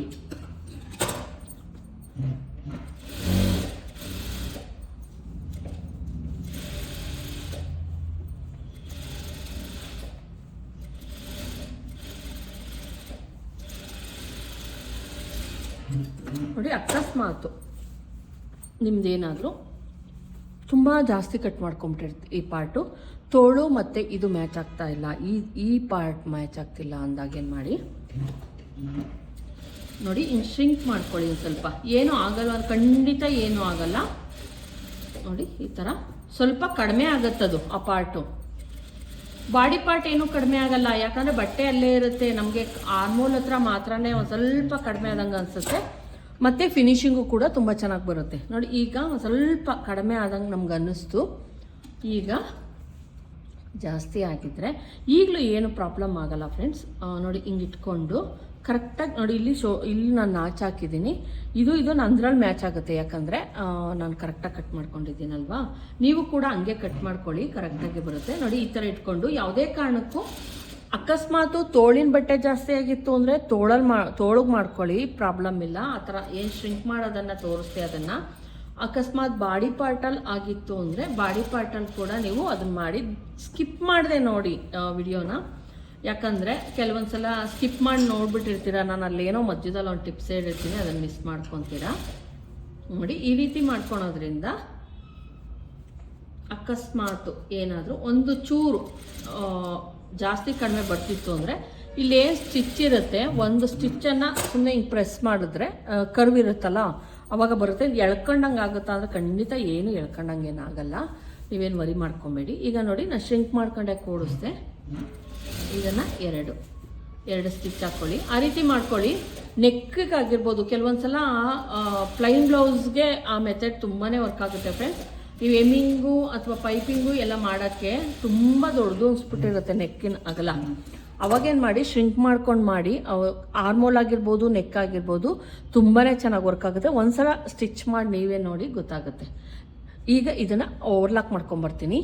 ನೋಡಿ, ಅಕಸ್ಮಾತು ನಿಮ್ದೇನಾದರೂ ತುಂಬ ಜಾಸ್ತಿ ಕಟ್ ಮಾಡ್ಕೊಂಬಿಟ್ಟಿರ್ತೀವಿ, ಈ ಪಾರ್ಟು ತೋಳು ಮತ್ತು ಇದು ಮ್ಯಾಚ್ ಆಗ್ತಾ ಇಲ್ಲ, ಈ ಪಾರ್ಟ್ ಮ್ಯಾಚ್ ಆಗ್ತಿಲ್ಲ ಅಂದಾಗ ಏನು ಮಾಡಿ ನೋಡಿ, ಹಿಂಗೆ ಶ್ರಿಂಕ್ ಮಾಡ್ಕೊಳ್ಳಿ ಒಂದು ಸ್ವಲ್ಪ. ಏನೂ ಆಗಲ್ಲ, ಖಂಡಿತ ಏನೂ ಆಗಲ್ಲ ನೋಡಿ. ಈ ಥರ ಸ್ವಲ್ಪ ಕಡಿಮೆ ಆಗುತ್ತದು ಆ ಪಾರ್ಟು. ಬಾಡಿ ಪಾರ್ಟ್ ಏನೂ ಕಡಿಮೆ ಆಗಲ್ಲ, ಯಾಕಂದರೆ ಬಟ್ಟೆ ಅಲ್ಲೇ ಇರುತ್ತೆ. ನಮಗೆ ಆರ್ಮೋಲ್ ಹತ್ರ ಮಾತ್ರನೇ ಒಂದು ಸ್ವಲ್ಪ ಕಡಿಮೆ ಆದಂಗೆ ಅನಿಸುತ್ತೆ, ಮತ್ತು ಫಿನಿಶಿಂಗು ಕೂಡ ತುಂಬ ಚೆನ್ನಾಗಿ ಬರುತ್ತೆ ನೋಡಿ. ಈಗ ಒಂದು ಸ್ವಲ್ಪ ಕಡಿಮೆ ಆದಂಗೆ ನಮ್ಗೆ ಅನ್ನಿಸ್ತು. ಈಗ ಜಾಸ್ತಿ ಆಗಿದ್ದರೆ ಈಗಲೂ ಏನು ಪ್ರಾಬ್ಲಮ್ ಆಗಲ್ಲ ಫ್ರೆಂಡ್ಸ್. ನೋಡಿ, ಹಿಂಗೆ ಇಟ್ಕೊಂಡು ಕರೆಕ್ಟಾಗಿ ನೋಡಿ, ಇಲ್ಲಿ ನಾನು ನಾಚ್ ಹಾಕಿದ್ದೀನಿ. ಇದು ನಂದ್ರಲ್ಲಿ ಮ್ಯಾಚ್ ಆಗುತ್ತೆ, ಯಾಕಂದರೆ ನಾನು ಕರೆಕ್ಟಾಗಿ ಕಟ್ ಮಾಡ್ಕೊಂಡಿದ್ದೀನಲ್ವಾ. ನೀವು ಕೂಡ ಹಂಗೆ ಕಟ್ ಮಾಡ್ಕೊಳ್ಳಿ, ಕರೆಕ್ಟಾಗಿ ಬರುತ್ತೆ ನೋಡಿ. ಈ ಥರ ಇಟ್ಕೊಂಡು ಯಾವುದೇ ಕಾರಣಕ್ಕೂ ಅಕಸ್ಮಾತು ತೋಳಿನ ಬಟ್ಟೆ ಜಾಸ್ತಿ ಆಗಿತ್ತು ಅಂದರೆ ತೋಳಿಗೆ ಮಾಡ್ಕೊಳ್ಳಿ, ಪ್ರಾಬ್ಲಮ್ ಇಲ್ಲ. ಆ ಥರ ಏನು ಶ್ರಿಂಕ್ ಮಾಡೋದನ್ನು ತೋರಿಸ್ತೆ ಅದನ್ನು. ಅಕಸ್ಮಾತ್ ಬಾಡಿ ಪಾರ್ಟಲ್ಲಿ ಆಗಿತ್ತು ಅಂದರೆ ಬಾಡಿ ಪಾರ್ಟಲ್ಲಿ ಕೂಡ ನೀವು ಅದನ್ನು ಮಾಡಿ ಸ್ಕಿಪ್ ಮಾಡಿದೆ ನೋಡಿ ವಿಡಿಯೋನ. ಯಾಕಂದರೆ ಕೆಲವೊಂದು ಸಲ ಸ್ಕಿಪ್ ಮಾಡಿ ನೋಡ್ಬಿಟ್ಟಿರ್ತೀರ, ನಾನು ಅಲ್ಲೇನೋ ಮಧ್ಯದಲ್ಲಿ ಒಂದು ಟಿಪ್ಸ್ ಹೇಳಿರ್ತೀನಿ, ಅದನ್ನು ಮಿಸ್ ಮಾಡ್ಕೊತೀರಾ ನೋಡಿ. ಈ ರೀತಿ ಮಾಡ್ಕೊಳೋದ್ರಿಂದ ಅಕಸ್ಮಾತು ಏನಾದರೂ ಒಂದು ಚೂರು ಜಾಸ್ತಿ ಕಡಿಮೆ ಬರ್ತಿತ್ತು ಅಂದರೆ ಇಲ್ಲೇನು ಸ್ಟಿಚ್ ಇರುತ್ತೆ, ಒಂದು ಸ್ಟಿಚ್ಚನ್ನು ಸುಮ್ಮನೆ ಹಿಂಗೆ ಪ್ರೆಸ್ ಮಾಡಿದ್ರೆ ಕರ್ವ್ ಇರುತ್ತಲ್ಲ ಅವಾಗ ಬರುತ್ತೆ. ಎಳ್ಕೊಂಡಂಗೆ ಆಗುತ್ತಾ ಅಂದರೆ ಖಂಡಿತ ಏನು ಎಳ್ಕೊಂಡಂಗೆ ಏನಾಗಲ್ಲ, ನೀವೇನು ವರಿ ಮಾಡ್ಕೊಬೇಡಿ. ಈಗ ನೋಡಿ, ನಾನು ಶ್ರಿಂಕ್ ಮಾಡ್ಕೊಂಡೆ ಕೂಡಿಸ್ದೆ. ಇದನ್ನು ಎರಡು ಸ್ಟಿಚ್ ಹಾಕ್ಕೊಳ್ಳಿ, ಆ ರೀತಿ ಮಾಡ್ಕೊಳ್ಳಿ. ನೆಕ್ಕಿಗಾಗಿರ್ಬೋದು, ಕೆಲವೊಂದು ಸಲ ಪ್ಲೈನ್ ಬ್ಲೌಸ್ಗೆ ಆ ಮೆಥಡ್ ತುಂಬಾ ವರ್ಕ್ ಆಗುತ್ತೆ ಫ್ರೆಂಡ್ಸ್. ನೀವು ಎಮ್ಮಿಂಗು ಅಥವಾ ಪೈಪಿಂಗು ಎಲ್ಲ ಮಾಡೋಕ್ಕೆ ತುಂಬ ದೊಡ್ಡದು ಅನ್ಸ್ಬಿಟ್ಟಿರುತ್ತೆ ನೆಕ್ಕಿನ ಅಗಲ. ಅವಾಗೇನು ಮಾಡಿ, ಶ್ರಿಂಕ್ ಮಾಡ್ಕೊಂಡು ಮಾಡಿ. ಆರ್ಮೋಲ್ ಆಗಿರ್ಬೋದು, ನೆಕ್ ಆಗಿರ್ಬೋದು, ತುಂಬಾ ಚೆನ್ನಾಗಿ ವರ್ಕ್ ಆಗುತ್ತೆ. ಒಂದ್ಸಲ ಸ್ಟಿಚ್ ಮಾಡಿ ನೀವೇ ನೋಡಿ ಗೊತ್ತಾಗುತ್ತೆ. ಈಗ ಇದನ್ನು ಓವರ್ಲಾಕ್ ಮಾಡ್ಕೊಂಬರ್ತೀನಿ.